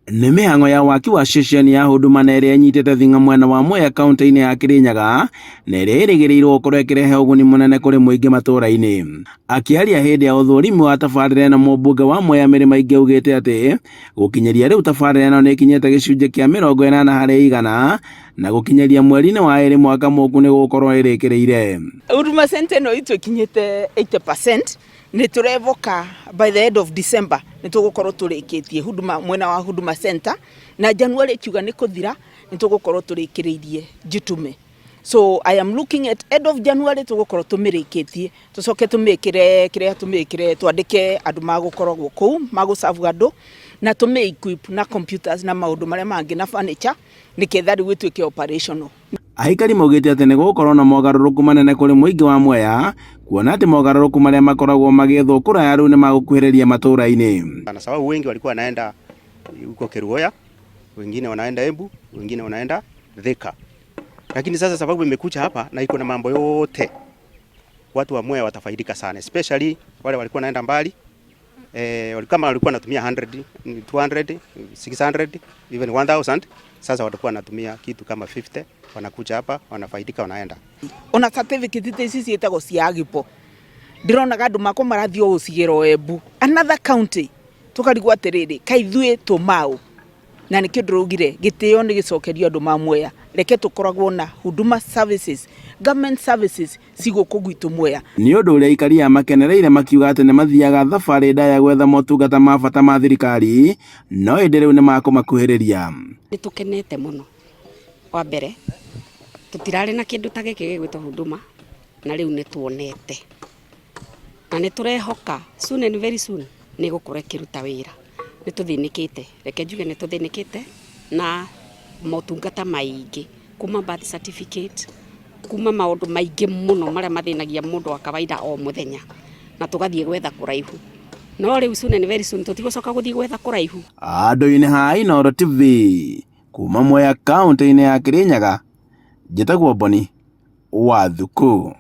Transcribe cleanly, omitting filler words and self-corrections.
Nĩ mĩhang'o ya waki wa ceceni ya Huduma na ĩrĩa ĩnyitĩte thing'a mwena wa Mwea kaunti-inĩ ya Kirinyaga na ĩrĩa ĩrĩgĩrĩirwo gũkorwo ĩkĩrehe ũguni mũnene kũrĩ mũingĩ matũũra-inĩ. Akĩaria hĩndĩ ya ũthũrimi wa tabarĩra ĩno, mũmbunge wa Mwea Mĩrĩ Maingĩ augĩte atĩ gũkinyĩria rĩu tabarĩra ĩno nĩ ĩkinyĩte gĩcunjĩ kĩa 80% na gũkinyĩria mweri-inĩ wa ĩrĩ mwaka mũũku nĩ gũkorwo ĩrĩkĩrĩire. Huduma Center ĩno itũ ĩkinyĩte 80%. Nĩ tũrevoka by the end of December nĩ tũgũkorwo tũrĩkĩtie huduma mwena wa Huduma Center, na January kiuga nĩ kũthira nĩ tũgũkorwo tũrĩkĩrĩirie Gitume. So I am looking at end of January tũgũkorwo tũmĩrĩkĩtie, tũcoke tũmĩkĩre twandĩke andũ magũkorwo kũu magũcabu andũ na tũmĩ-equip na computers na maũndũ marĩa mangĩ na furniture nĩketha rĩu ĩtuĩke operational. Aikari maugĩte atĩ nĩ gũkorwo na mogarũrũku manene kũrĩ mũingĩ wa Mwea, kuona atĩ mogarũrũku marĩa makoragwo magĩethwo kũraya rĩu nĩ magũkuhĩrĩria matũũra-inĩ. Na sababu wengi walikuwa wanaenda huko Kerugoya, wengine wanaenda Embu, wengine wanaenda Thika. Lakini sasa sababu imekuja hapa na iko na mambo yote, watu wa Mwea watafaidika sana, especially wale walikuwa wanaenda mbali. Kama walikuwa wanatumia 100, 200, 600, even 1000, sasa watakuwa wanatumia kitu kama 50, wanakuja hapa wanafaidika wanaenda. Ona certificate ici ciĩtagwo cia Agipo. Ndironaga andũ makwa marathio gũcigĩrwo Embu, another county. Tukarigwo atĩrĩrĩ, kaithuĩ tũmau. Na nĩkĩo ndĩraugire gĩtĩo nĩ gĩcokerio andũ ma Mwea. Reke tũkoragwo na Huduma services, government services cigũkũ gwitũ Mwea. Nĩ ũndũ ũrĩa aikari makenereire makiuga atĩ nĩ mathiaga thabarĩ ndaya gwetha motungata ma bata ma thirikari, no hĩndĩ rĩu nĩ makũmakuhĩrĩria. Nĩ tũkenete mũno. Wa mbere tutirarĩ na kĩndũ ta gĩkĩ gĩgwĩtwo Huduma, na rĩu nĩ tuonete. Na nĩ tũrehoka soon and very soon nĩ gũkorwo ĩkĩruta wĩra. Nĩ tũthĩnĩkĩte, reke njuge nĩ tũthĩnĩkĩte na motungata maingĩ, kuma birth certificate, kuma maũndũ maingĩ mũno marĩa mathĩnagia mũndũ wa kawaida o mũthenya, na tũgathiĩ gwetha kũraihu. No rĩu soon and very soon tũtigũcoka gũthiĩ gwetha kũraihu. Andũ-inĩ ha Inooro TV kuma Mwea kaunti-inĩ ya Kirinyaga, njĩtagwo Boni Wathuku.